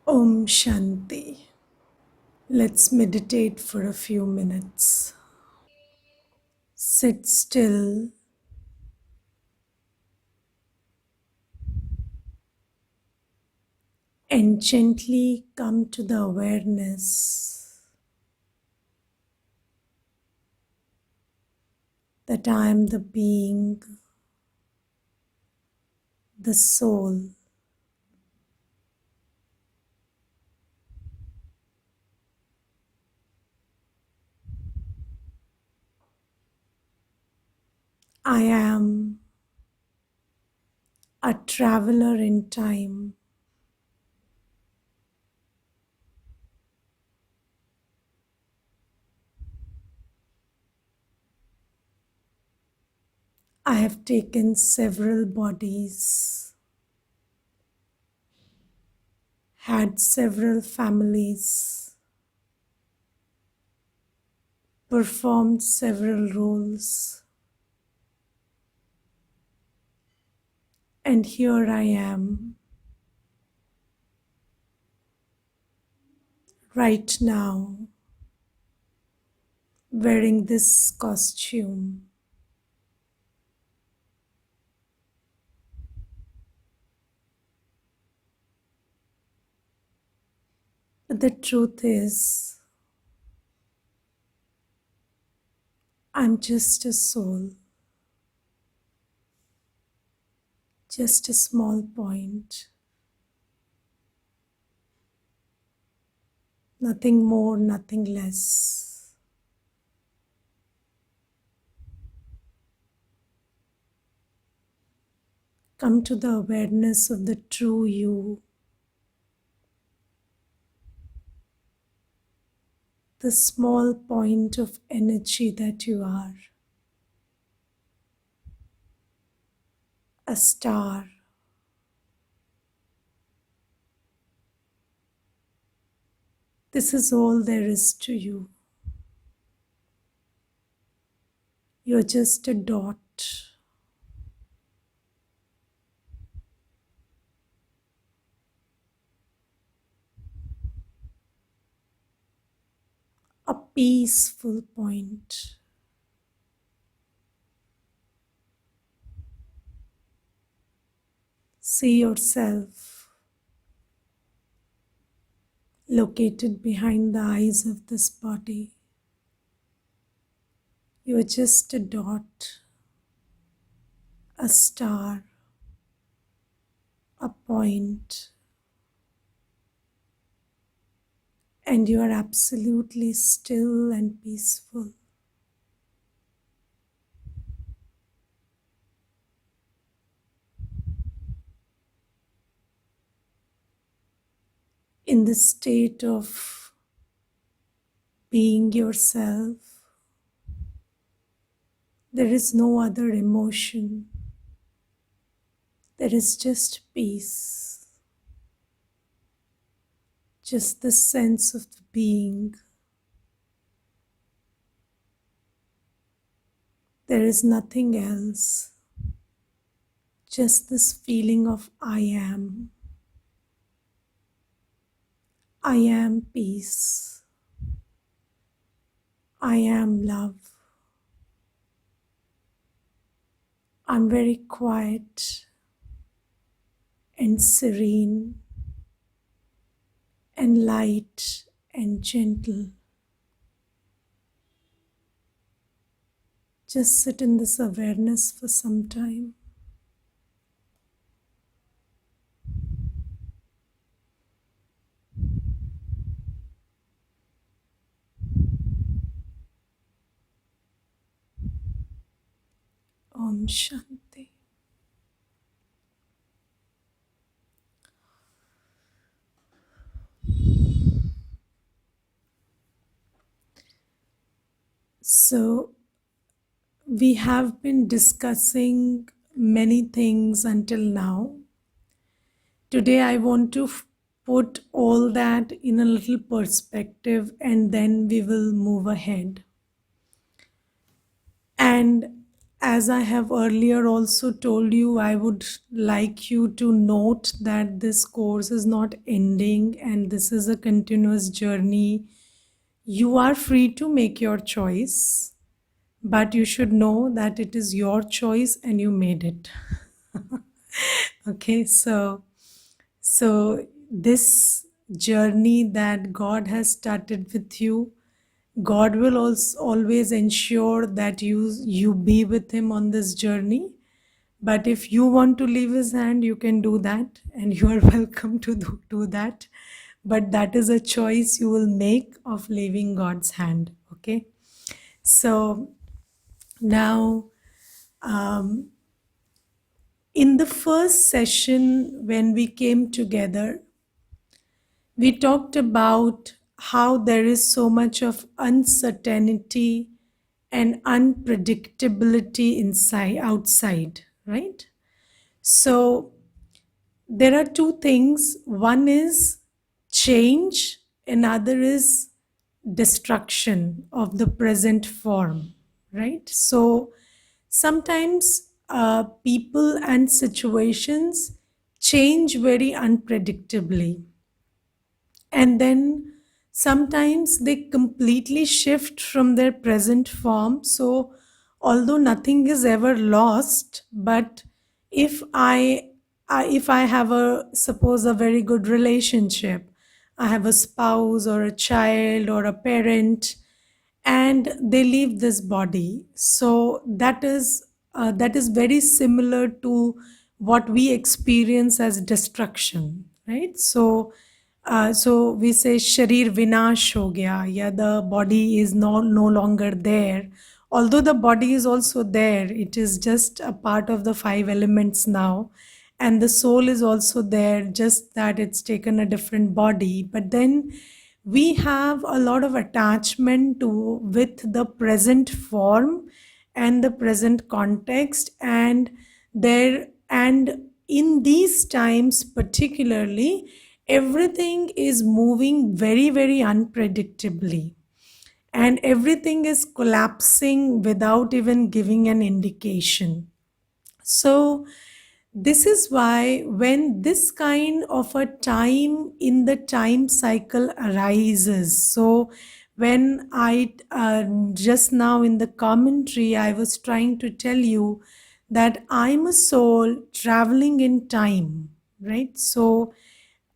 Om Shanti. Let's meditate for a few minutes. Sit still and gently come to the awareness that I am the being, the soul. I am a traveler in time. I have taken several bodies, had several families, performed several roles, and here I am right now wearing this costume. But the truth is, I'm just a soul, just a small point, nothing more, nothing less. Come to the awareness of the true you, the small point of energy that you are, a star. This is all there is to you. You're just a dot, a peaceful point. See yourself located behind the eyes of this body. You are just a dot, a star, a point, and you are absolutely still and peaceful. In the state of being yourself, there is no other emotion. There is just peace, just the sense of being. There is nothing else, just this feeling of I am. I am peace. I am love. I'm very quiet and serene and light and gentle. Just sit in this awareness for some time. Om Shanti. So, we have been discussing many things until now. Today, I want to put all that in a little perspective and then we will move ahead. And as I have earlier also told you, I would like you to note that this course is not ending and this is a continuous journey. You are free to make your choice, but you should know that it is your choice and you made it. Okay, so this journey that God has started with you, God will also always ensure that you be with him on this journey. But if you want to leave his hand, you can do that, and you are welcome to do that. But that is a choice you will make of leaving God's hand. Okay. So now, um, in the first session, when we came together, we talked about how there is so much of uncertainty and unpredictability inside, outside, right? So there are two things. One is change, another is destruction of the present form, right? So sometimes people and situations change very unpredictably, and then sometimes they completely shift from their present form. So although nothing is ever lost, but if I have a, suppose, a very good relationship, I have a spouse or a child or a parent, and they leave this body, so that is very similar to what we experience as destruction, right? So we say sharir vinash ho gaya, yeah, the body is no longer there. Although the body is also there, it is just a part of the five elements now, and the soul is also there, just that it's taken a different body. But then we have a lot of attachment to with the present form and the present context, and there and in these times particularly, everything is moving very, very unpredictably, and everything is collapsing without even giving an indication. So this is why when this kind of a time in the time cycle arises, so when I just now in the commentary I was trying to tell you that I'm a soul traveling in time, right? So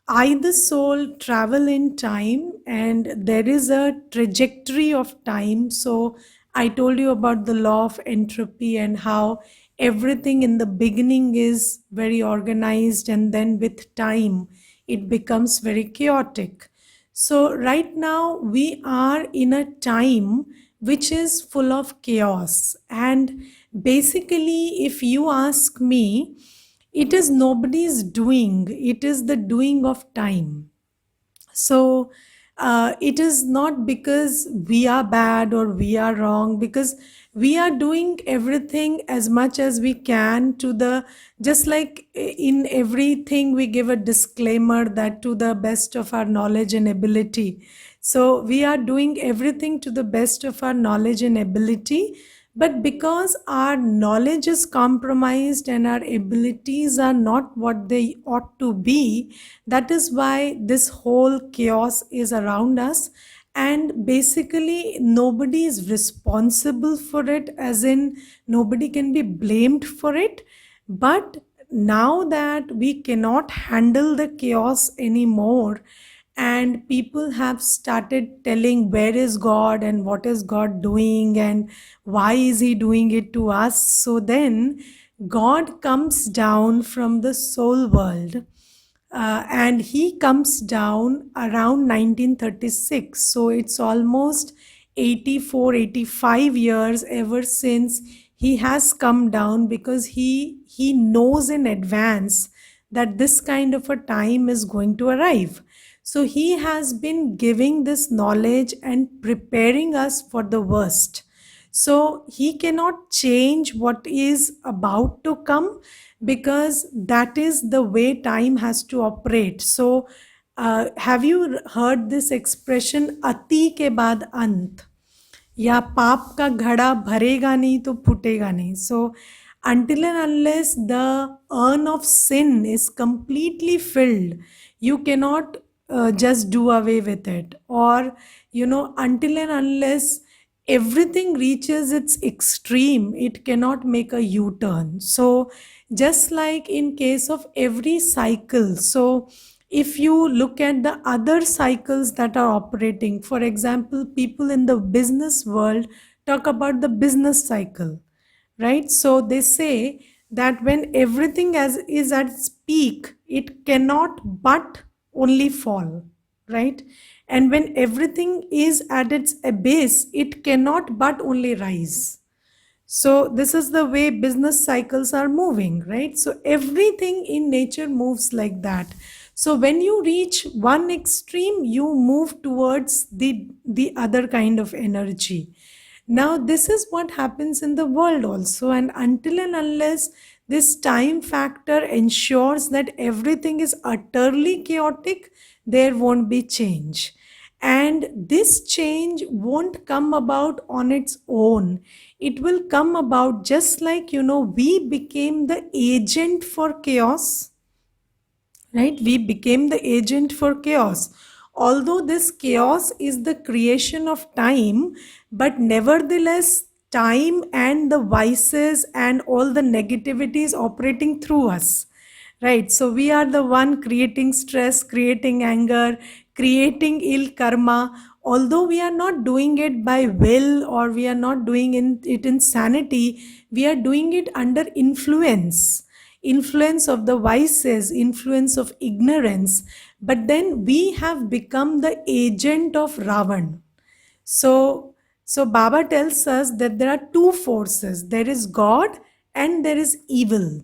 I, the soul, travel in time, and there is a trajectory of time. So, I told you about the law of entropy and how everything in the beginning is very organized, and then with time, it becomes very chaotic. So, right now, we are in a time which is full of chaos. And basically, if you ask me, it is nobody's doing, it is the doing of time. So it is not because we are bad or we are wrong, because we are doing everything as much as we can to the, just like in everything we give a disclaimer that to the best of our knowledge and ability. So we are doing everything to the best of our knowledge and ability, but because our knowledge is compromised and our abilities are not what they ought to be, that is why this whole chaos is around us. And basically, nobody is responsible for it, as in, nobody can be blamed for it. But now that we cannot handle the chaos anymore, and people have started telling where is God and what is God doing and why is he doing it to us, so then God comes down from the soul world, and he comes down around 1936. So it's almost 84, 85 years ever since he has come down, because he knows in advance that this kind of a time is going to arrive. So he has been giving this knowledge and preparing us for the worst. So he cannot change what is about to come, because that is the way time has to operate. So, have you heard this expression, ati ke baad ant? या पाप का घड़ा भरेगा नहीं तो फूटेगा नहीं. So until and unless the urn of sin is completely filled, you cannot just do away with it. Or until and unless everything reaches its extreme, it cannot make a U-turn. So just like in case of every cycle, so if you look at the other cycles that are operating, for example, people in the business world talk about the business cycle, right? So they say that when everything is at its peak, it cannot but only fall, right? And when everything is at its abyss, it cannot but only rise. So this is the way business cycles are moving, right? So everything in nature moves like that. So when you reach one extreme, you move towards the other kind of energy. Now this is what happens in the world also, and until and unless this time factor ensures that everything is utterly chaotic, there won't be change. And this change won't come about on its own. It will come about just like, we became the agent for chaos, right? We became the agent for chaos. Although this chaos is the creation of time, but nevertheless, time and the vices and all the negativities operating through us, right? So we are the one creating stress, creating anger, creating ill karma. Although we are not doing it by will, or we are not doing it in sanity, we are doing it under influence of the vices, influence of ignorance. But then we have become the agent of Ravan. So Baba tells us that there are two forces: there is God and there is evil.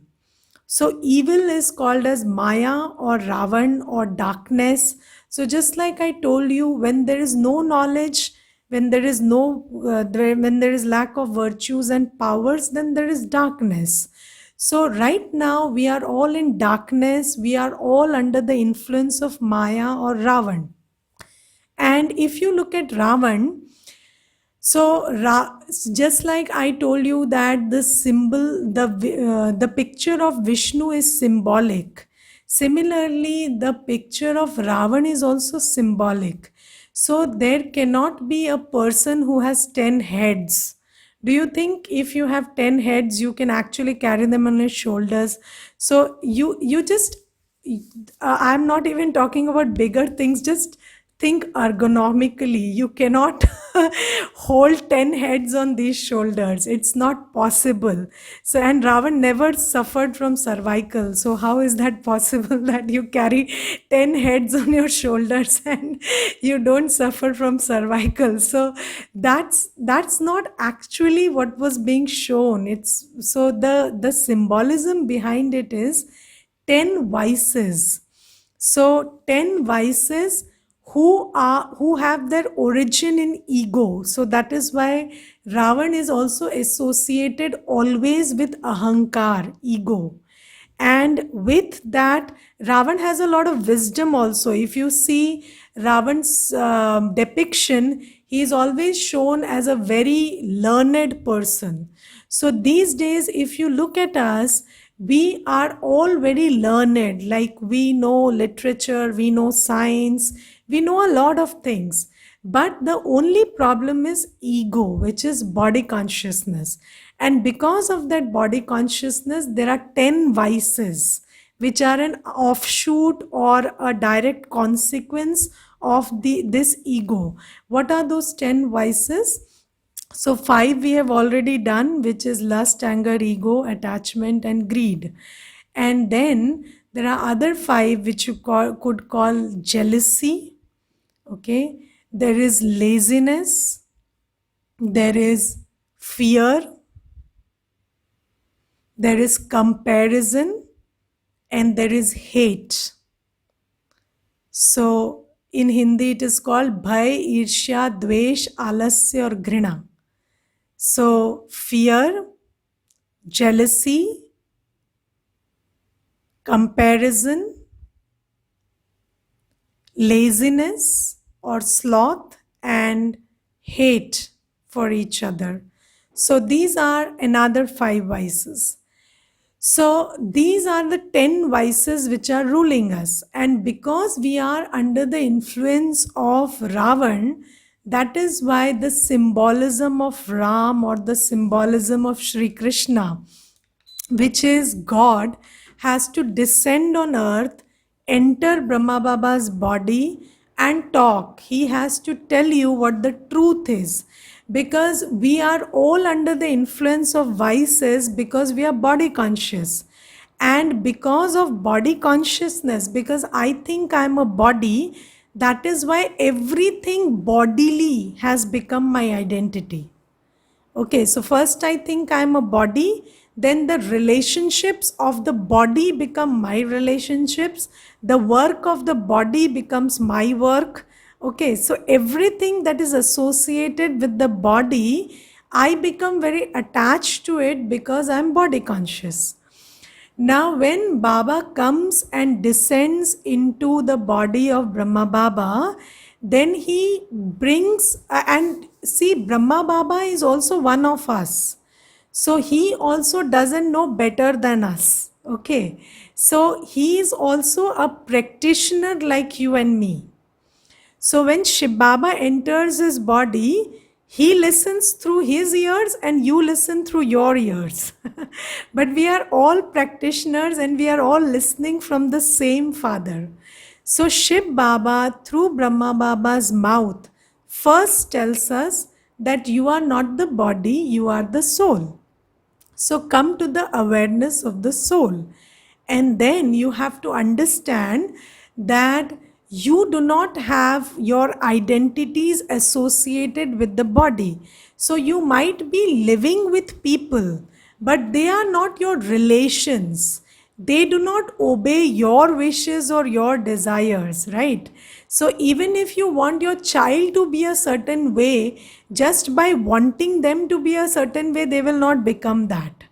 So evil is called as Maya or Ravan or darkness. So just like I told you, when there is no knowledge, when there is when there is lack of virtues and powers, then there is darkness. So right now we are all in darkness. We are all under the influence of Maya or Ravan. And if you look at Ravan, just like I told you that the picture of Vishnu is symbolic. Similarly, the picture of Ravan is also symbolic. So there cannot be a person who has 10 heads. Do you think if you have 10 heads, you can actually carry them on your shoulders? So you just I'm not even talking about bigger things. Just think ergonomically. You cannot hold 10 heads on these shoulders. It's not possible. So, and Ravan never suffered from cervical. So, how is that possible that you carry 10 heads on your shoulders and you don't suffer from cervical? So, that's not actually what was being shown. It's so the symbolism behind it is 10 vices. So 10 vices who have their origin in ego. So that is why Ravan is also associated always with ahankar, ego. And with that, Ravan has a lot of wisdom also. If you see Ravan's depiction, he is always shown as a very learned person. So these days, if you look at us, we are all very learned. Like, we know literature, we know science, we know a lot of things. But the only problem is ego, which is body consciousness. And because of that body consciousness, there are 10 vices, which are an offshoot or a direct consequence of this ego. What are those 10 vices? So, five we have already done, which is lust, anger, ego, attachment, and greed. And then there are other five which you could call jealousy. Okay, there is laziness, there is fear, there is comparison, and there is hate. So, in Hindi, it is called bhay, irsha, dvesh, alasya, or grina. So, fear, jealousy, comparison, laziness or sloth, and hate for each other. So these are another 5 vices. So these are the 10 vices which are ruling us. And because we are under the influence of Ravan, that is why the symbolism of Ram or the symbolism of Sri Krishna, which is God, has to descend on earth, enter Brahma Baba's body, and talk. He has to tell you what the truth is. Because we are all under the influence of vices because we are body conscious. And because of body consciousness, because I think I'm a body, that is why everything bodily has become my identity. Okay, so first I think I'm a body, then the relationships of the body become my relationships, the work of the body becomes my work. Okay, so everything that is associated with the body, I become very attached to it because I'm body conscious. Now, when Baba comes and descends into the body of Brahma Baba, then he brings, and see, Brahma Baba is also one of us. So he also doesn't know better than us. Okay. So he is also a practitioner like you and me. So when Shiv Baba enters his body, he listens through his ears and you listen through your ears. But we are all practitioners and we are all listening from the same Father. So Shiv Baba through Brahma Baba's mouth first tells us that you are not the body, you are the soul. So come to the awareness of the soul. And then you have to understand that you do not have your identities associated with the body. So you might be living with people, but they are not your relations. They do not obey your wishes or your desires, right? So even if you want your child to be a certain way, just by wanting them to be a certain way, they will not become that.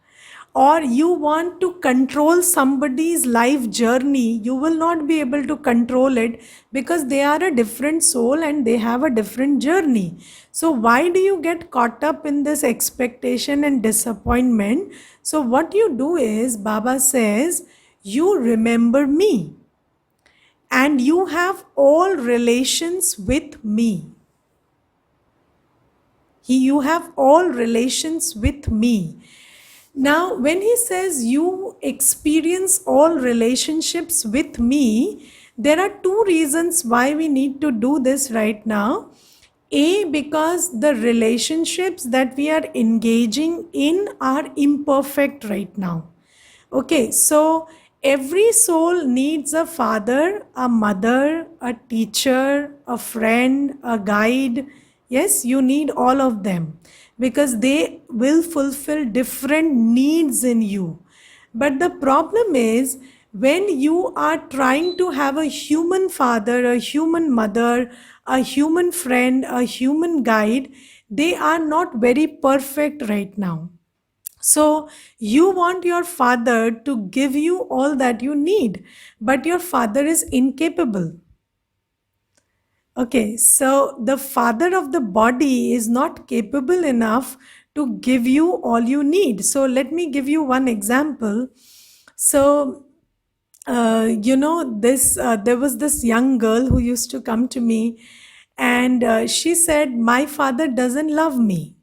Or you want to control somebody's life journey, you will not be able to control it because they are a different soul and they have a different journey. So why do you get caught up in this expectation and disappointment? So what you do is, Baba says, you remember me and you have all relations with me. You have all relations with me. Now, when he says you experience all relationships with me, there are 2 reasons why we need to do this right now. A, because the relationships that we are engaging in are imperfect right now. Okay, so every soul needs a father, a mother, a teacher, a friend, a guide. Yes, you need all of them because they will fulfill different needs in you. But the problem is when you are trying to have a human father, a human mother, a human friend, a human guide, they are not very perfect right now. So you want your father to give you all that you need, but your father is incapable. Okay, so the father of the body is not capable enough to give you all you need. So let me give you one example. So, this there was this young girl who used to come to me, and she said, "My father doesn't love me."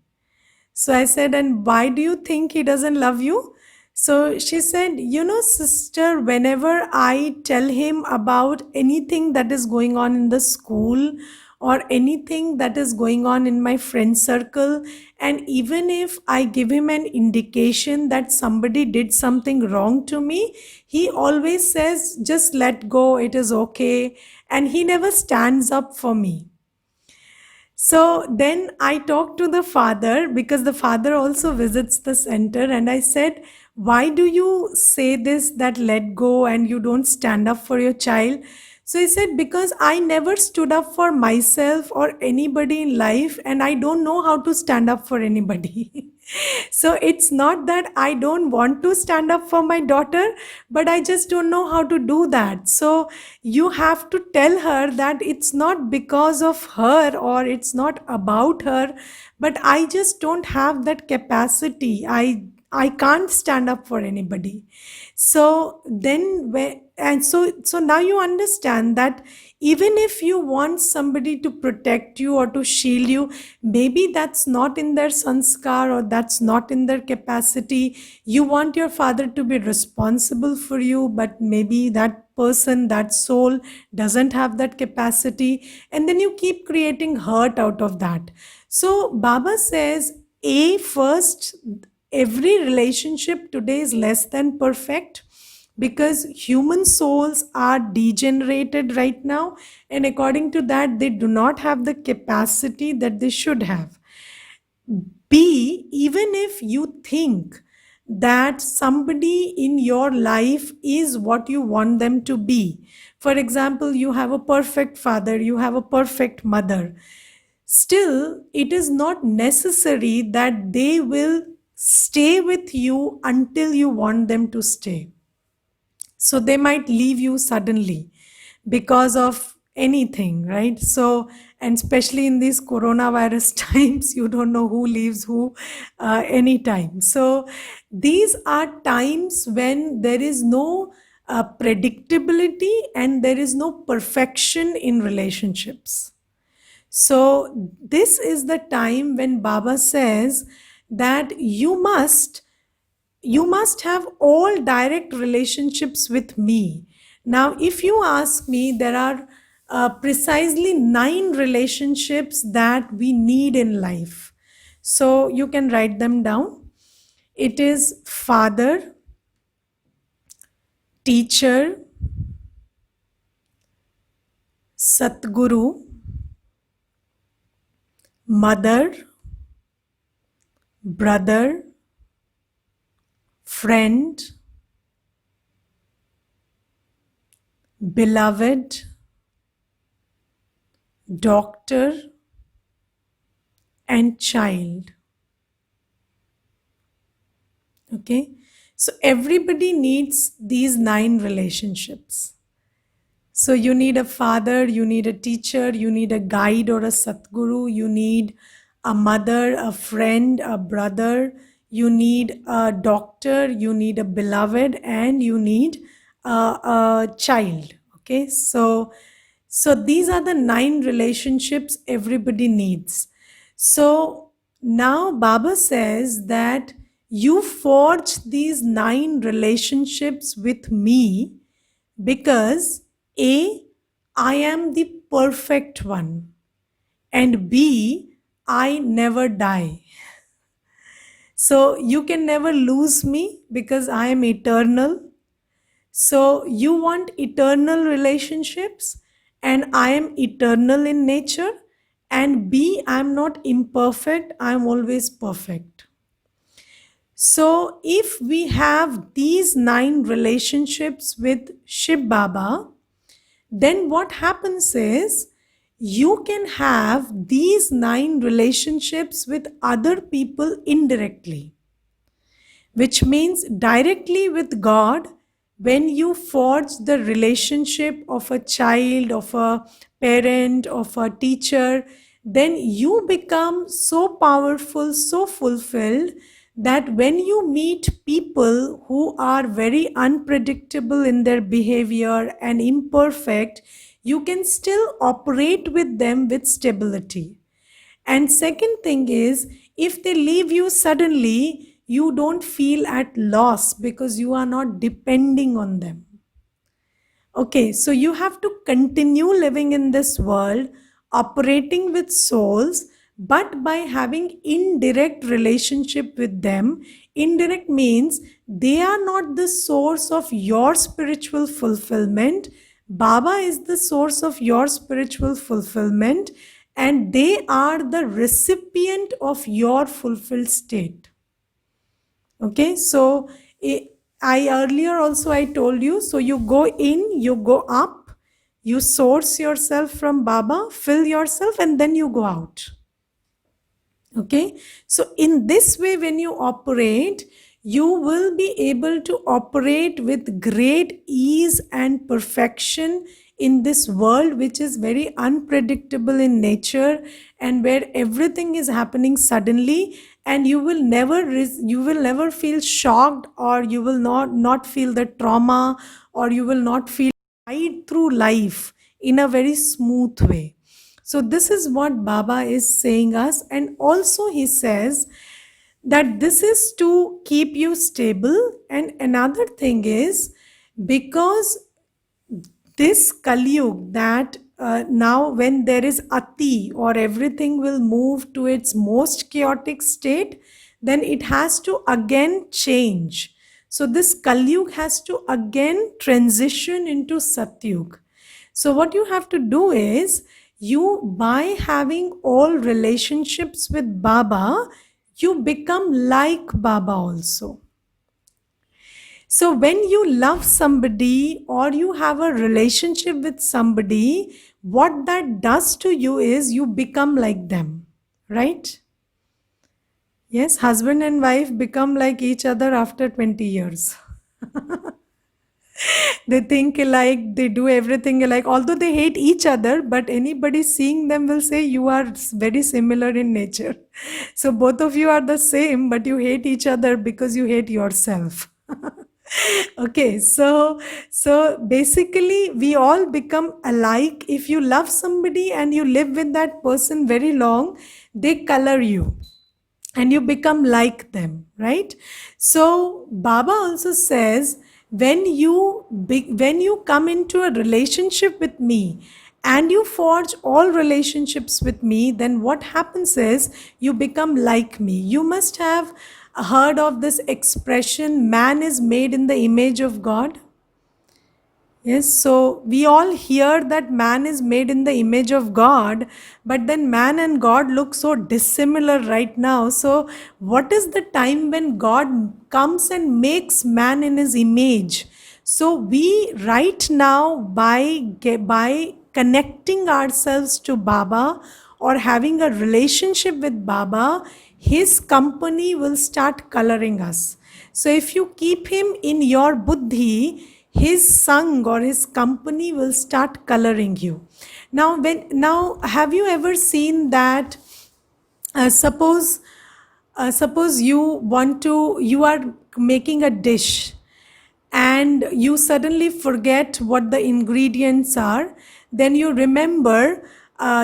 So I said, "And why do you think he doesn't love you?" So she said, sister, whenever I tell him about anything that is going on in the school or anything that is going on in my friend circle, and even if I give him an indication that somebody did something wrong to me, he always says, just let go, it is okay. And he never stands up for me. So then I talked to the father because the father also visits the center, and I said, why do you say this, that let go, and you don't stand up for your child? So he said, because I never stood up for myself or anybody in life, and I don't know how to stand up for anybody. So it's not that I don't want to stand up for my daughter, but I just don't know how to do that. So you have to tell her that it's not because of her or it's not about her, but I just don't have that capacity. I can't stand up for anybody. So then so now you understand that even if you want somebody to protect you or to shield you, maybe that's not in their sanskar or that's not in their capacity. You want your father to be responsible for you, but maybe that person, that soul doesn't have that capacity, and then you keep creating hurt out of that. So Baba says, a first, every relationship today is less than perfect because human souls are degenerated right now, and according to that they do not have the capacity that they should have. B, even if you think that somebody in your life is what you want them to be, for example, you have a perfect father, you have a perfect mother, still, it is not necessary that they will stay with you until you want them to stay. So they might leave you suddenly because of anything, right? So, and especially in these coronavirus times, you don't know who leaves who anytime. So these are times when there is no predictability and there is no perfection in relationships. So, this is the time when Baba says that you must have all direct relationships with me. Now, if you ask me, there are precisely 9 relationships that we need in life. So, you can write them down. It is father, teacher, Satguru, mother, brother, friend, beloved, doctor, and child. Okay, so everybody needs these 9 relationships. So you need a father, you need a teacher, you need a guide or a Satguru, you need a mother, a friend, a brother, you need a doctor, you need a beloved, and you need a child. Okay, so these are the 9 relationships everybody needs. So now Baba says that you forge these 9 relationships with me because A, I am the perfect one, and B, I never die. So you can never lose me because I am eternal. So you want eternal relationships, and I am eternal in nature, and B, I am not imperfect, I am always perfect. So if we have these 9 relationships with Shiv Baba, then what happens is you can have these 9 relationships with other people indirectly, which means directly with God. When you forge the relationship of a child, of a parent, of a teacher, then you become so powerful, so fulfilled that when you meet people who are very unpredictable in their behavior and imperfect, you can still operate with them with stability. And second thing is, if they leave you suddenly, you don't feel at loss because you are not depending on them. Okay, so you have to continue living in this world, operating with souls, but by having indirect relationship with them. Indirect means they are not the source of your spiritual fulfillment. Baba is the source of your spiritual fulfillment, and they are the recipient of your fulfilled state. Okay, so I earlier also I told you, so you go in, you go up, You source yourself from Baba, fill yourself, and then you go out. Okay, so in this way, when you operate, you will be able to operate with great ease and perfection in this world, which is very unpredictable in nature and where everything is happening suddenly. And you will never feel shocked, or you will not feel the trauma, or you will not feel ride through life in a very smooth way. So this is what Baba is saying us. And also he says that this is to keep you stable. And another thing is, because this Kali Yuga, that now when there is ati, or everything will move to its most chaotic state, then it has to again change. So this Kali Yuga has to again transition into Satyug. So what you have to do is, you, by having all relationships with Baba, you become like Baba also. So when you love somebody or you have a relationship with somebody, what that does to you is you become like them, right? Yes, husband and wife become like each other after 20 years. They think alike, they do everything alike, although they hate each other, but anybody seeing them will say you are very similar in nature. So both of you are the same, but you hate each other because you hate yourself. Okay, so basically we all become alike. If you love somebody and you live with that person very long, they color you and you become like them, right? So Baba also says, when you come into a relationship with me and you forge all relationships with me, then what happens is you become like me. You must have heard of this expression, man is made in the image of God. Yes, so we all hear that man is made in the image of God, but then man and God look so dissimilar right now. So, what is the time when God comes and makes man in his image? So, we right now, by connecting ourselves to Baba or having a relationship with Baba, his company will start coloring us. So, if you keep him in your buddhi, his sang or his company will start coloring you. Now have you ever seen that, suppose you are making a dish and you suddenly forget what the ingredients are, then you remember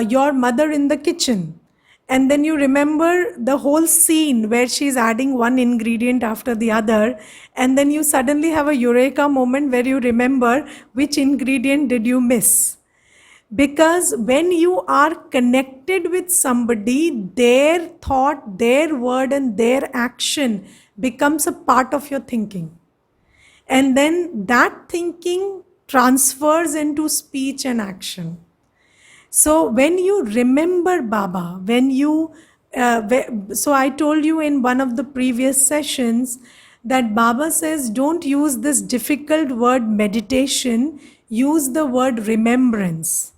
your mother in the kitchen, and then you remember the whole scene where she's adding one ingredient after the other, and then you suddenly have a eureka moment where you remember which ingredient did you miss. Because when you are connected with somebody, their thought, their word, and their action becomes a part of your thinking, and then that thinking transfers into speech and action. So when you remember Baba, so I told you in one of the previous sessions that Baba says don't use this difficult word meditation, use the word remembrance.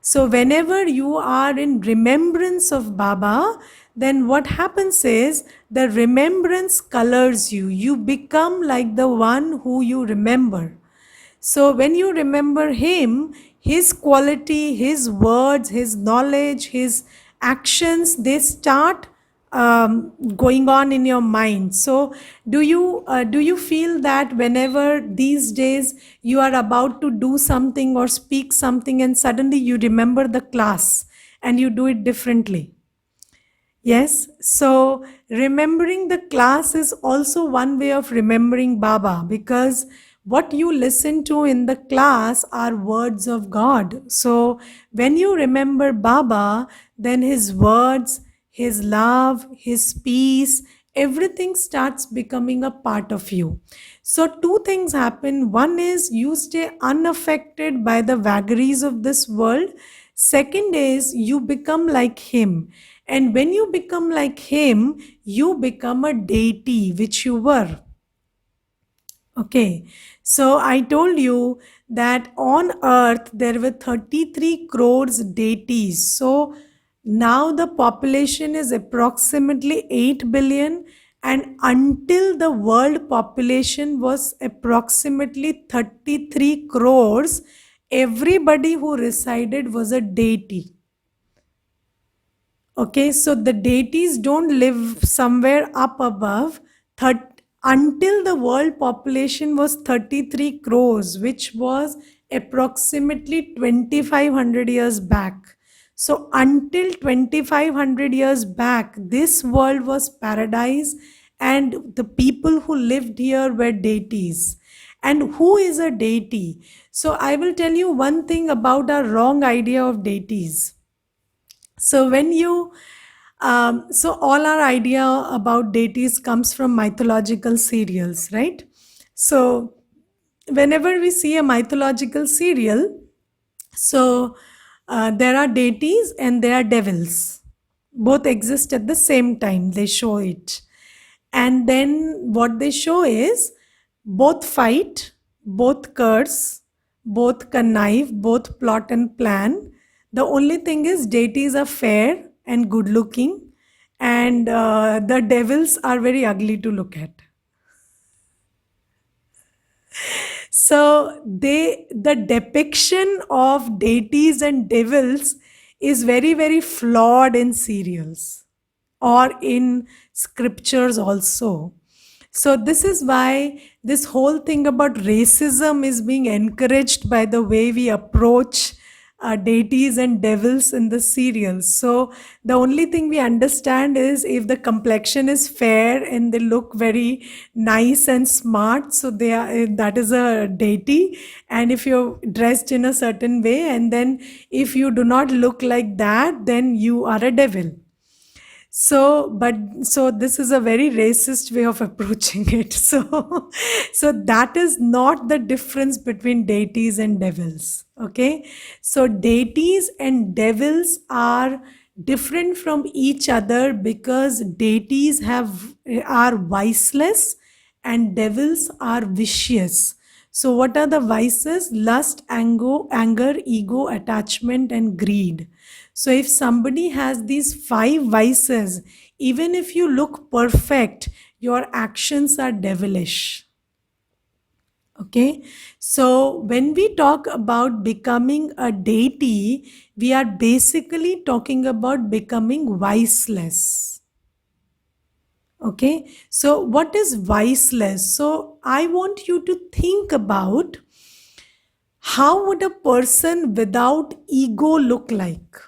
So whenever you are in remembrance of Baba, then what happens is the remembrance colors you. You become like the one who you remember. So when you remember him, his quality, his words, his knowledge, his actions, they start going on in your mind. So do you feel that whenever these days you are about to do something or speak something and suddenly you remember the class and you do it differently? Yes, so remembering the class is also one way of remembering Baba, because what you listen to in the class are words of God. So when you remember Baba, then his words, his love, his peace, everything starts becoming a part of you. So two things happen. One is you stay unaffected by the vagaries of this world. Second is you become like him. And when you become like him, you become a deity, which you were. Okay, so I told you that on earth there were 33 crores deities. So now the population is approximately 8 billion, and until the world population was approximately 33 crores, everybody who resided was a deity. Okay, so the deities don't live somewhere up above. Until the world population was 33 crores, which was approximately 2500 years back. So, until 2500 years back, this world was paradise, and the people who lived here were deities. And who is a deity? So, I will tell you one thing about our wrong idea of deities. So when you so all our idea about deities comes from mythological serials, right? So whenever we see a mythological serial, so there are deities and there are devils. Both exist at the same time. They show it. And then what they show is both fight, both curse, both connive, both plot and plan. The only thing is deities are fair and good looking, and the devils are very ugly to look at. So the depiction of deities and devils is very, very flawed in serials or in scriptures also. So this is why this whole thing about racism is being encouraged by the way we approach deities and devils in the serials. So the only thing we understand is if the complexion is fair and they look very nice and smart, so they are, that is a deity. And if you're dressed in a certain way, and then if you do not look like that, then you are a devil. So this is a very racist way of approaching it. So that is not the difference between deities and devils. Okay, so deities and devils are different from each other because deities are viceless and devils are vicious. So what are the vices? Lust, anger, ego, attachment, and greed. So if somebody has these five vices, even if you look perfect, your actions are devilish. Okay, so when we talk about becoming a deity, we are basically talking about becoming viceless. Okay, so what is viceless? So I want you to think about how would a person without ego look like?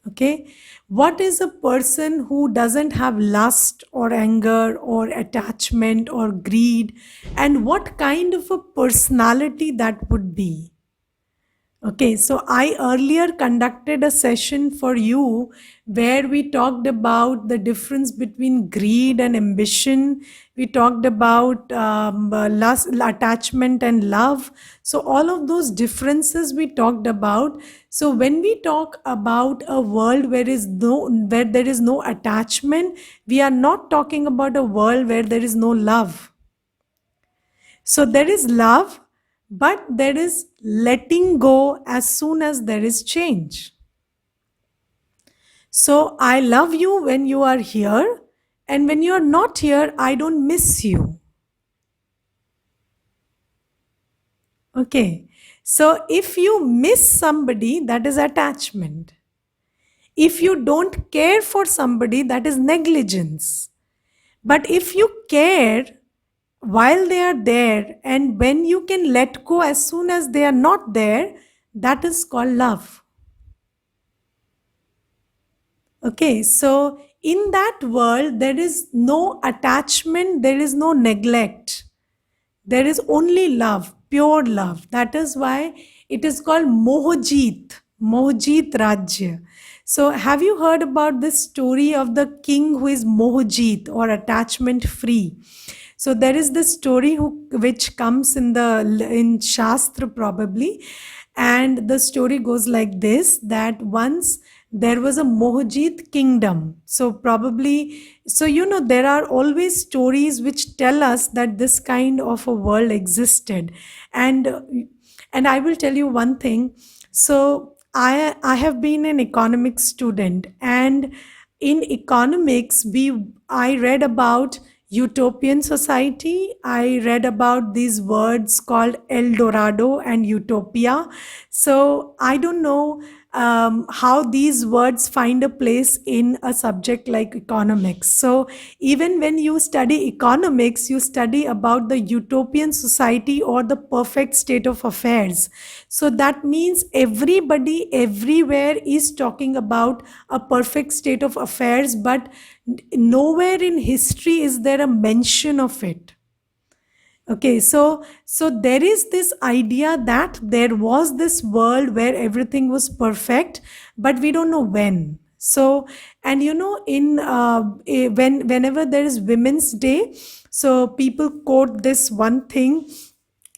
Okay, what is a person who doesn't have lust or anger or attachment or greed, and what kind of a personality that would be? Okay, so I earlier conducted a session for you where we talked about the difference between greed and ambition. We talked about lust, attachment, and love. So, all of those differences we talked about. So, when we talk about a world where there is no attachment, we are not talking about a world where there is no love. So there is love, but there is letting go as soon as there is change. So I love you when you are here, and when you are not here, I don't miss you. Okay. So if you miss somebody, that is attachment. If you don't care for somebody, that is negligence. But if you care while they are there, and when you can let go as soon as they are not there, that is called love. Okay, so in that world, there is no attachment, there is no neglect, there is only love, pure love. That is why it is called Mohjit, Mohjit Rajya. So, have you heard about this story of the king who is Mohjit or attachment free? So there is this story which comes in Shastra probably, And the story goes like this, that once there was a Mohajit kingdom. So probably, so there are always stories which tell us that this kind of a world existed. And I will tell you one thing. So I have been an economics student, and in economics I read about utopian society. I read about these words called El Dorado and utopia. So I don't know how these words find a place in a subject like economics. So even when you study economics, you study about the utopian society or the perfect state of affairs. So that means everybody everywhere is talking about a perfect state of affairs, but nowhere in history is there a mention of it. Okay, so there is this idea that there was this world where everything was perfect, but we don't know when. So, and in whenever there is Women's Day, so people quote this one thing,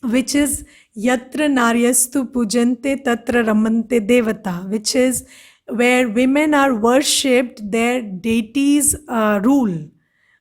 which is Yatra Naryastu Pujante Tatra Ramante Devata, which is where women are worshipped, their deities rule.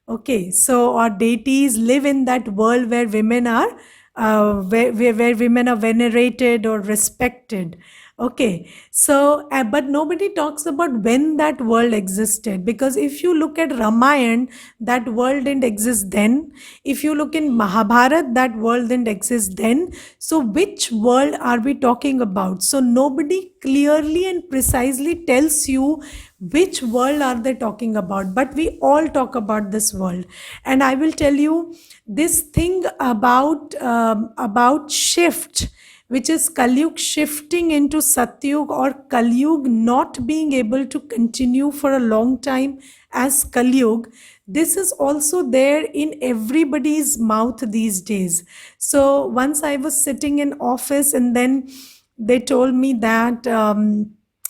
Okay, so our deities live in that world where women are where women are venerated or respected. Okay, so but nobody talks about when that world existed, because if you look at Ramayana, that world didn't exist then. If you look in Mahabharat, that world didn't exist then. So which world are we talking about? So nobody clearly and precisely tells you which world are they talking about, but we all talk about this world. And I will tell you this thing about shift, which is Kalyug shifting into Satyug, or Kalyug not being able to continue for a long time as Kalyug. This is also there in everybody's mouth these days. So once I was sitting in office, and then they told me that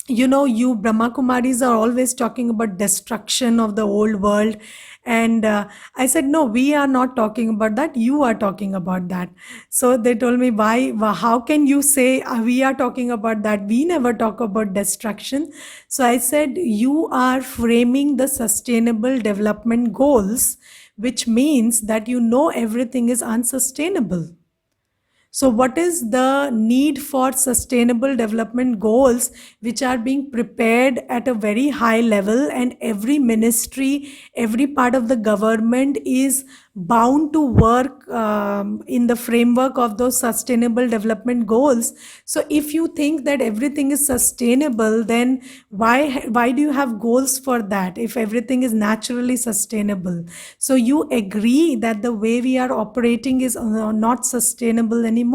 you Brahma Kumaris are always talking about destruction of the old world. And I said, no, we are not talking about that, you are talking about that. So they told me, how can you say we are talking about that, we never talk about destruction. So I said, you are framing the sustainable development goals, which means that everything is unsustainable. So, what is the need for sustainable development goals which are being prepared at a very high level, and every ministry, every part of the government is bound to work in the framework of those sustainable development goals? So, if you think that everything is sustainable, then why do you have goals for that if everything is naturally sustainable? So, you agree that the way we are operating is not sustainable anymore.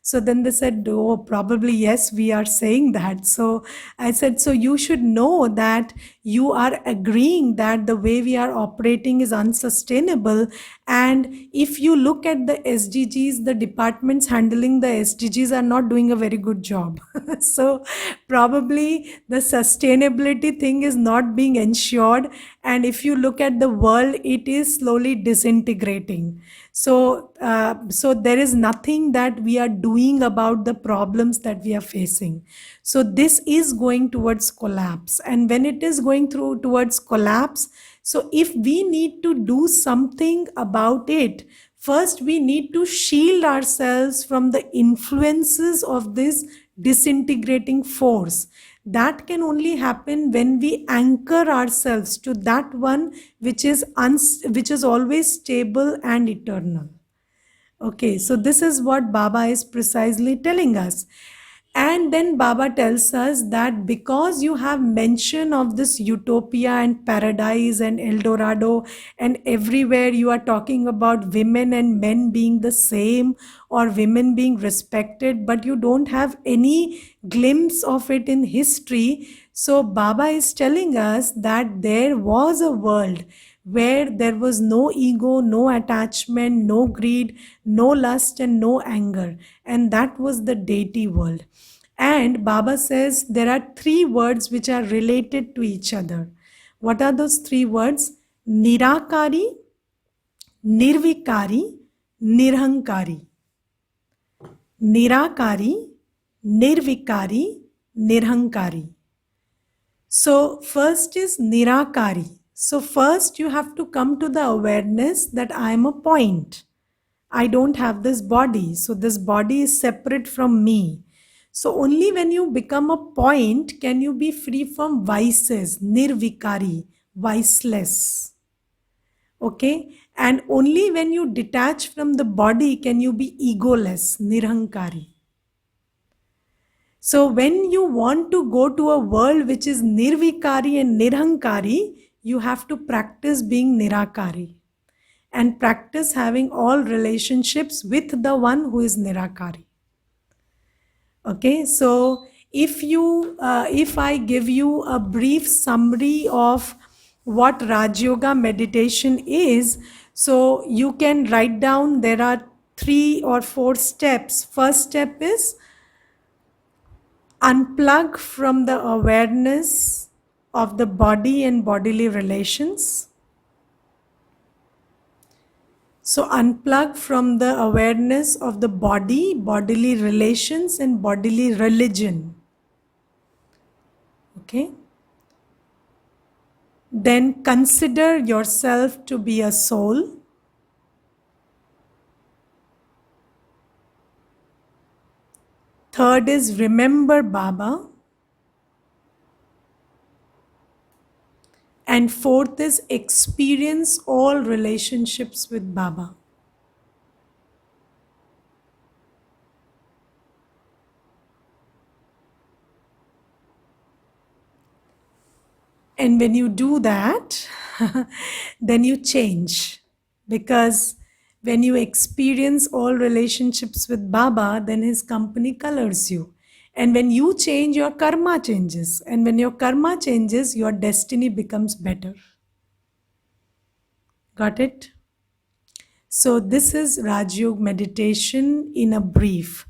So then they said, oh, probably yes, we are saying that. So I said, so you should know that you are agreeing that the way we are operating is unsustainable. And if you look at the SDGs, the departments handling the SDGs are not doing a very good job. So probably the sustainability thing is not being ensured. And if you look at the world, it is slowly disintegrating. So there is nothing that we are doing about the problems that we are facing. So this is going towards collapse. And when it is going through towards collapse, so if we need to do something about it, first we need to shield ourselves from the influences of this disintegrating force. That can only happen when we anchor ourselves to that one which is always stable and eternal. Okay, so this is what Baba is precisely telling us. And then Baba tells us that because you have mention of this utopia and paradise and El Dorado, and everywhere you are talking about women and men being the same, or women being respected, but you don't have any glimpse of it in history. So Baba is telling us that there was a world where there was no ego, no attachment, no greed, no lust, and no anger. And that was the deity world. And Baba says there are three words which are related to each other. What are those three words? Nirakari, Nirvikari, Nirhankari. Nirakari, Nirvikari, Nirhankari. So first is Nirakari. So first you have to come to the awareness that I am a point. I don't have this body. So this body is separate from me. So only when you become a point can you be free from vices, nirvikari, viceless. Okay? And only when you detach from the body can you be egoless, nirhankari. So when you want to go to a world which is nirvikari and nirhankari, you have to practice being nirakari and practice having all relationships with the one who is nirakari. Okay, so if I give you a brief summary of what Raj Yoga meditation is, so you can write down. There are 3 or 4 steps. First step is unplug from the awareness of the body and bodily relations. So unplug from the awareness of the body, bodily relations, and bodily religion. Okay? Then consider yourself to be a soul. Third is remember Baba. And fourth is experience all relationships with Baba. And when you do that, then you change. Because when you experience all relationships with Baba, then his company colors you. And when you change, your karma changes. And when your karma changes, your destiny becomes better. Got it? So this is Raj Yoga meditation in a brief.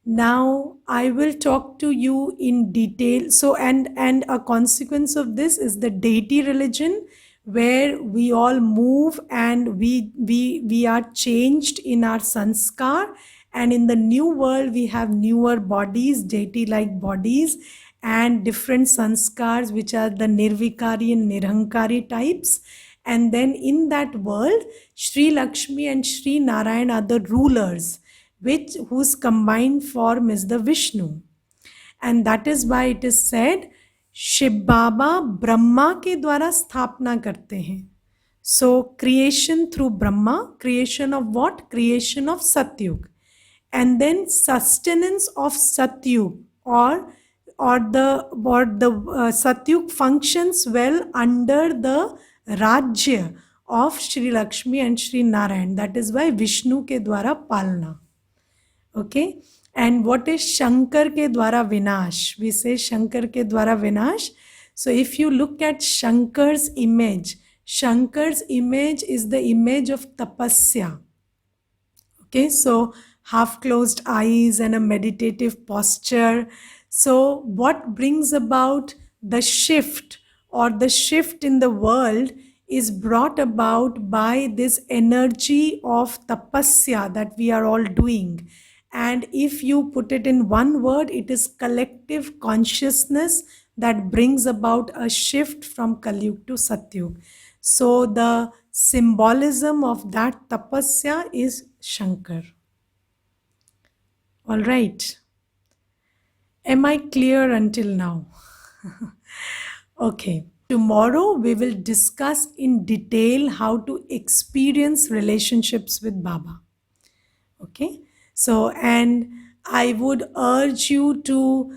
Now I will talk to you in detail. So and a consequence of this is the deity religion, where we all move and we are changed in our sanskar, and in the new world we have newer bodies, deity like bodies, and different sanskars which are the nirvikari and nirhankari types. And then in that world, Sri Lakshmi and Sri Narayan are the rulers, whose combined form is the Vishnu. And that is why it is said, Shiv Baba Brahma के द्वारा स्थापना करते हैं. So creation through Brahma, creation of what? Creation of Satyug. And then sustenance of Satyug, or the Satyug functions well under the Rajya of Sri Lakshmi and Sri Narayan. That is why Vishnu के द्वारा पालना. Okay, and what is Shankar ke dwara vinash? We say Shankar ke dwara vinash. So if you look at Shankar's image is the image of tapasya. Okay, so half closed eyes and a meditative posture. So what brings about the shift, or the shift in the world, is brought about by this energy of tapasya that we are all doing. And if you put it in one word, it is collective consciousness that brings about a shift from Kalyug to Satyug. So the symbolism of that tapasya is Shankar. All right. Am I clear until now? Okay. Tomorrow we will discuss in detail how to experience relationships with Baba. Okay. So, and I would urge you to,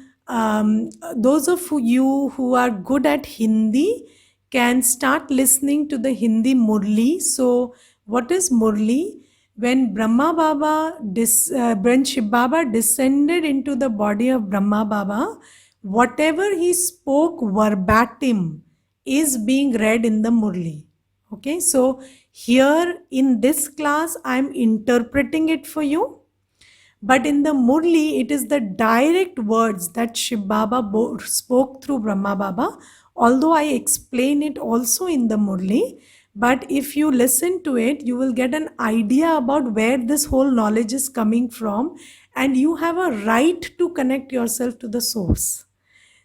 those of you who are good at Hindi can start listening to the Hindi Murli. So, what is Murli? When Brahma Baba, when Shiv Baba descended into the body of Brahma Baba, whatever he spoke verbatim is being read in the Murli. Okay, so here in this class, I am interpreting it for you. But in the Murli, it is the direct words that Shiv Baba spoke through Brahma Baba. Although I explain it also in the Murli, but if you listen to it, you will get an idea about where this whole knowledge is coming from. and you have a right to connect yourself to the source.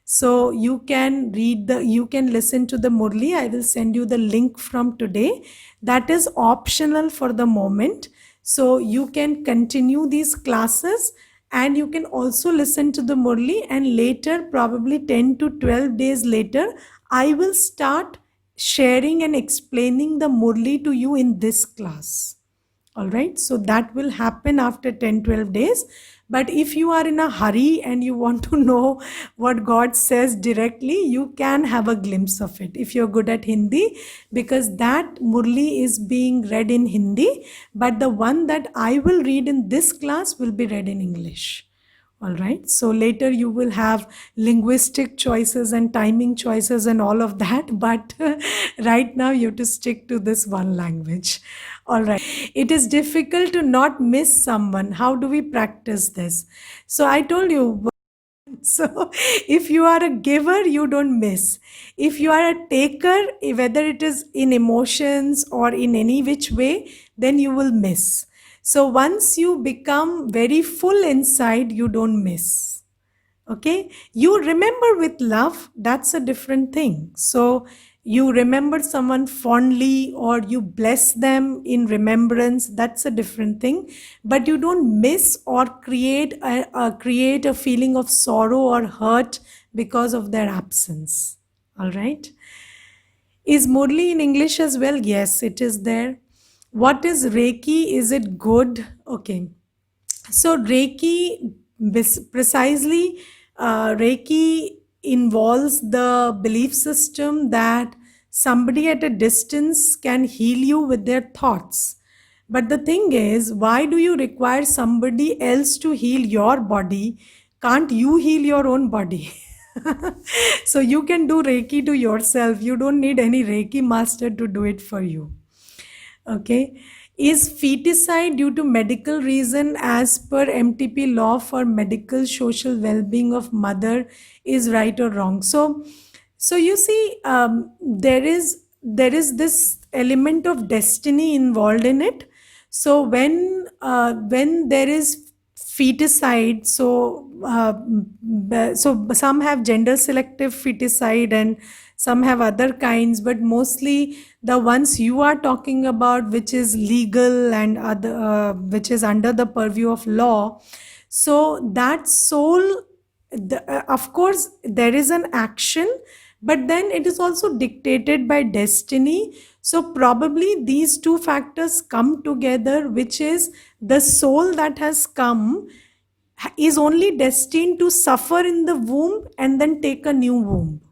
So you can listen to the Murli. I will send you the link from today. That is optional for the moment. So you can continue these classes, and you can also listen to the Murli, and later, probably 10 to 12 days later, I will start sharing and explaining the Murli to you in this class. All right, so that will happen after 10-12 days. But if you are in a hurry and you want to know what God says directly, you can have a glimpse of it if you're good at Hindi, because that Murli is being read in Hindi, but the one that I will read in this class will be read in English. All right, so later you will have linguistic choices and timing choices and all of that, but right now you have to stick to this one language. All right, it is difficult to not miss someone. How do we practice this? So I told you, so if you are a giver, you don't miss. If you are a taker, whether it is in emotions or in any which way, then you will miss. So once you become very full inside, you don't miss. Okay, you remember with love, that's a different thing. So you remember someone fondly, or you bless them in remembrance, that's a different thing. But you don't miss or create a feeling of sorrow or hurt because of their absence. All right, is Murli in English as well? Yes, it is there. What is Reiki? Is it good? Okay, so Reiki, precisely, Reiki involves the belief system that somebody at a distance can heal you with their thoughts. But the thing is, why do you require somebody else to heal your body? Can't you heal your own body? So you can do Reiki to yourself. You don't need any Reiki master to do it for you. Okay. Is feticide due to medical reason as per MTP law for medical social well-being of mother is right or wrong? So you see, there is this element of destiny involved in it. So when there is feticide, so some have gender selective feticide and some have other kinds, but mostly the ones you are talking about, which is legal and other, which is under the purview of law. So that soul, of course there is an action, but then it is also dictated by destiny. So probably these two factors come together, which is the soul that has come is only destined to suffer in the womb and then take a new womb.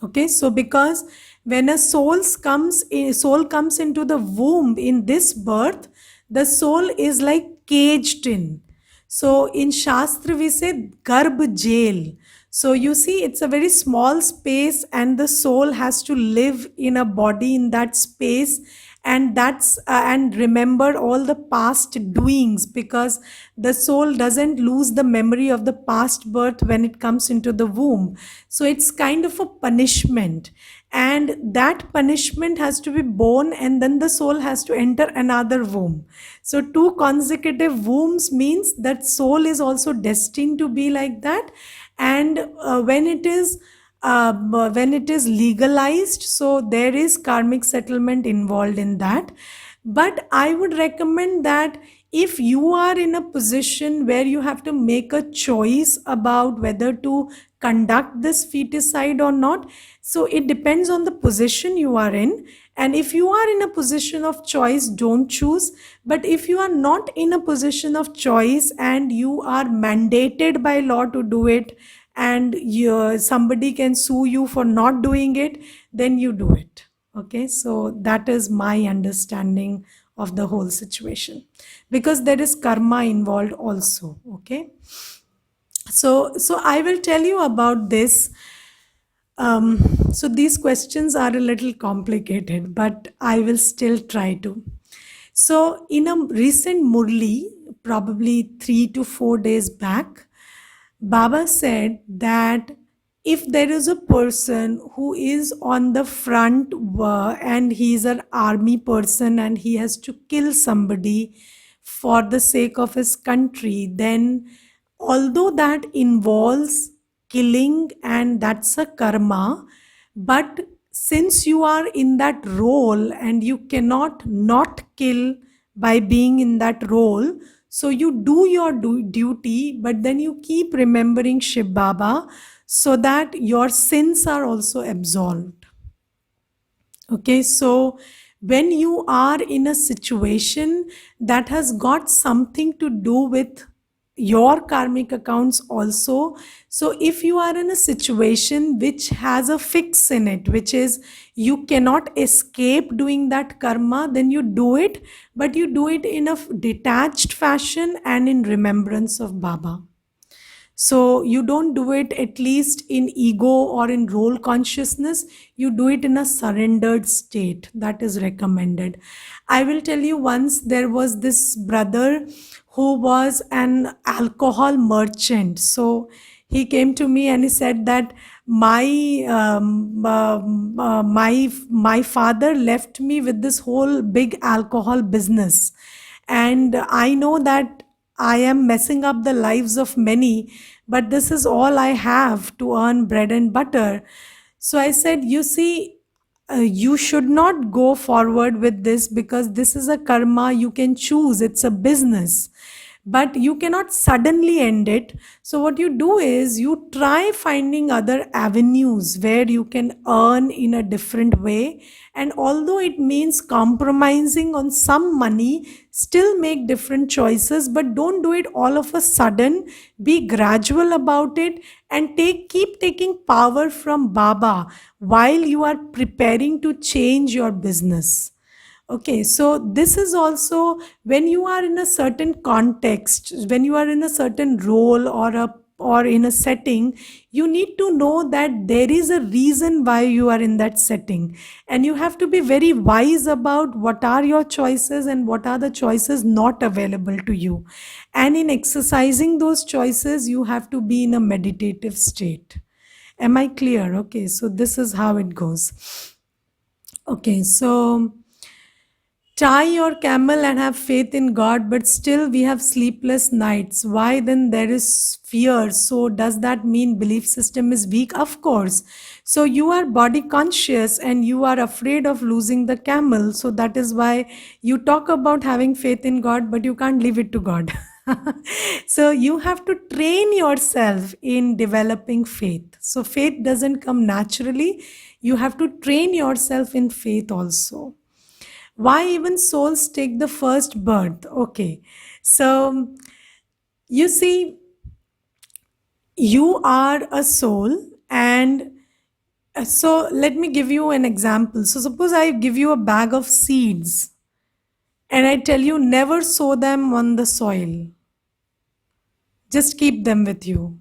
Okay, so because when a soul comes into the womb in this birth, the soul is like caged in. So in Shastra we say Garbh jail. So you see, it's a very small space, and the soul has to live in a body in that space, and and remember all the past doings, because the soul doesn't lose the memory of the past birth when it comes into the womb. So it's kind of a punishment, and that punishment has to be borne, and then the soul has to enter another womb. So two consecutive wombs means that soul is also destined to be like that. And when it is legalized, so there is karmic settlement involved in that. But I would recommend that if you are in a position where you have to make a choice about whether to conduct this feticide or not, so it depends on the position you are in. And if you are in a position of choice, don't choose. But if you are not in a position of choice and you are mandated by law to do it, and somebody can sue you for not doing it, then you do it. Okay, so that is my understanding of the whole situation, because there is karma involved also. Okay, so I will tell you about this. So these questions are a little complicated, but I will still try to. So in a recent Murli, probably 3 to 4 days back, Baba said that if there is a person who is on the front and he is an army person and he has to kill somebody for the sake of his country, then although that involves killing and that's a karma, but since you are in that role and you cannot not kill by being in that role, so you do your duty, but then you keep remembering Shiv Baba so that your sins are also absolved. Okay, so when you are in a situation that has got something to do with your karmic accounts also, so if you are in a situation which has a fix in it, which is you cannot escape doing that karma, then you do it, but you do it in a detached fashion and in remembrance of Baba. So you don't do it at least in ego or in role consciousness. You do it in a surrendered state. That is recommended. I will tell you, once there was this brother who was an alcohol merchant. So he came to me and he said that my father left me with this whole big alcohol business, and I know that I am messing up the lives of many, but this is all I have to earn bread and butter. So I said, you see, you should not go forward with this because this is a karma you can choose. It's a business, but you cannot suddenly end it. So what you do is you try finding other avenues where you can earn in a different way, and although it means compromising on some money, still make different choices, but don't do it all of a sudden. Be gradual about it and keep taking power from Baba while you are preparing to change your business. Okay, so this is also when you are in a certain context, when you are in a certain role or in a setting, you need to know that there is a reason why you are in that setting, and you have to be very wise about what are your choices and what are the choices not available to you. And in exercising those choices, you have to be in a meditative state. Am I clear? Okay, so this is how it goes. Okay, so tie your camel and have faith in God, but still we have sleepless nights. Why then there is fear? So does that mean belief system is weak? Of course. So you are body conscious and you are afraid of losing the camel. So that is why you talk about having faith in God, but you can't leave it to God. So you have to train yourself in developing faith. So faith doesn't come naturally. You have to train yourself in faith also. Why even souls take the first birth? Okay, so you see, you are a soul, and so let me give you an example. So suppose I give you a bag of seeds and I tell you never sow them on the soil, just keep them with you.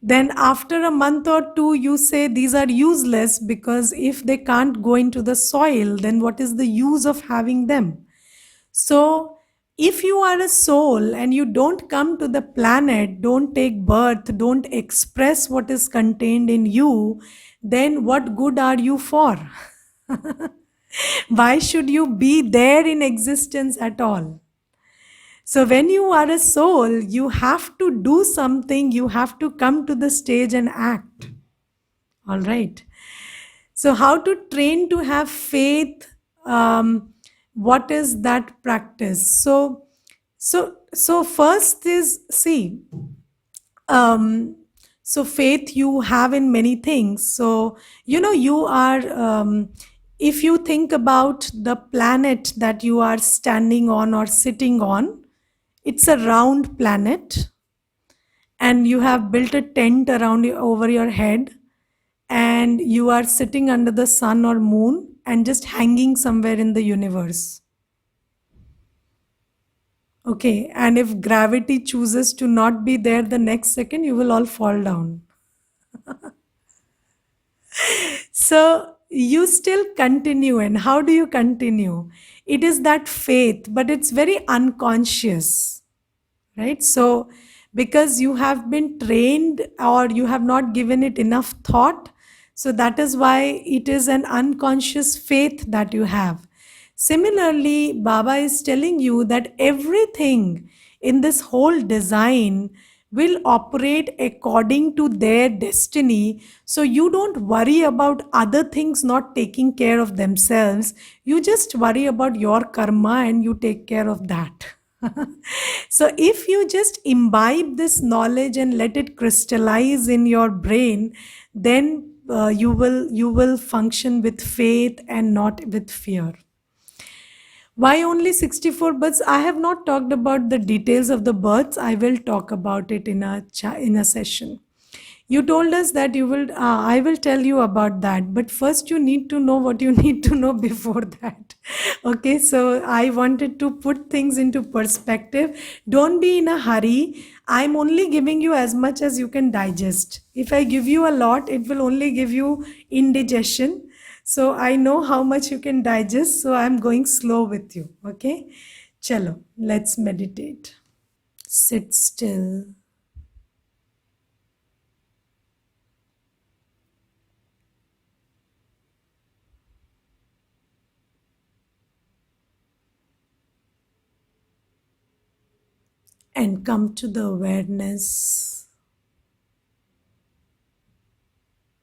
Then after a month or two, you say these are useless because if they can't go into the soil, then what is the use of having them? So, if you are a soul and you don't come to the planet, don't take birth, don't express what is contained in you, then what good are you for? Why should you be there in existence at all? So, when you are a soul, you have to do something, you have to come to the stage and act. All right. So, how to train to have faith? What is that practice? So first is, see, um, so faith you have in many things. So you are. If you think about the planet that you are standing on or sitting on, it's a round planet, and you have built a tent around you over your head, and you are sitting under the sun or moon and just hanging somewhere in the universe. Okay, and if gravity chooses to not be there the next second, you will all fall down. So you still continue, and how do you continue? It is that faith, but it's very unconscious, right? So because you have been trained or you have not given it enough thought, so that is why it is an unconscious faith that you have. Similarly, Baba is telling you that everything in this whole design will operate according to their destiny. So you don't worry about other things not taking care of themselves. You just worry about your karma and you take care of that. So if you just imbibe this knowledge and let it crystallize in your brain, then you will function with faith and not with fear. Why only 64 births? I have not talked about the details of the births. I will talk about it in a session. You told us that you will. I will tell you about that. But first, you need to know what you need to know before that. Okay, so I wanted to put things into perspective. Don't be in a hurry. I'm only giving you as much as you can digest. If I give you a lot, it will only give you indigestion. So I know how much you can digest. So I'm going slow with you. Okay, chalo. Let's meditate. Sit still. And come to the awareness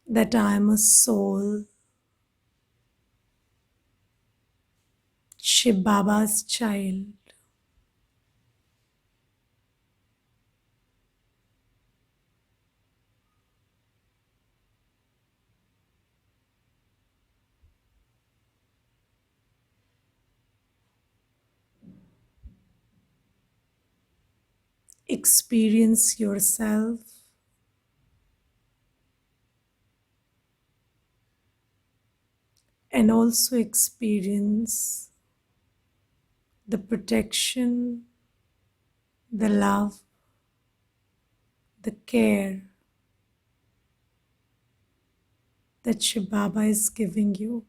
that I am a soul, Shiv Baba's child. Experience yourself and also experience the protection, the love, the care that Shiv Baba is giving you.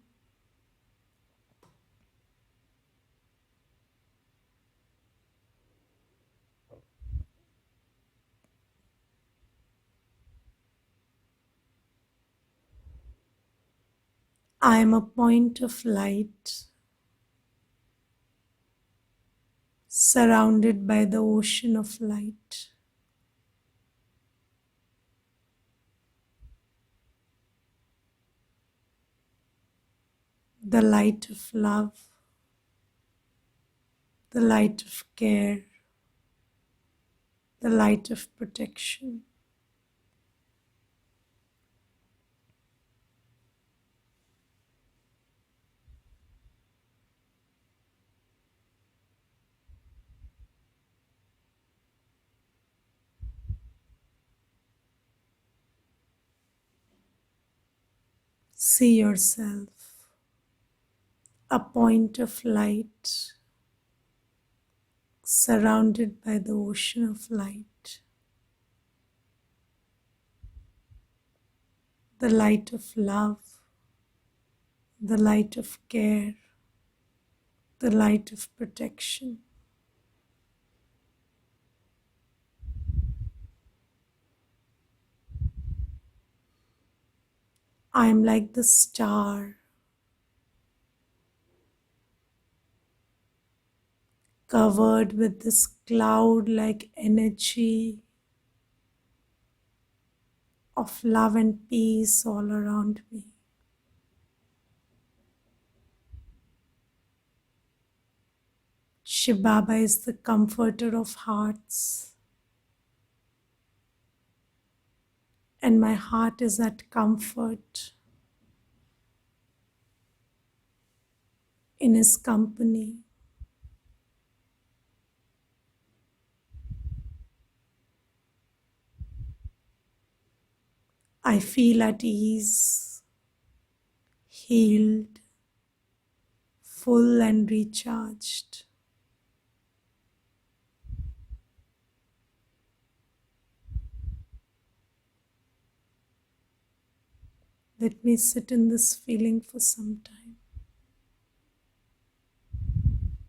I am a point of light surrounded by the ocean of light. The light of love, the light of care, the light of protection. See yourself a point of light surrounded by the ocean of light, the light of love, the light of care, the light of protection. I am like the star covered with this cloud like energy of love and peace all around me. Shiv Baba is the comforter of hearts, and my heart is at comfort in his company. I feel at ease, healed, full and recharged. Let me sit in this feeling for some time.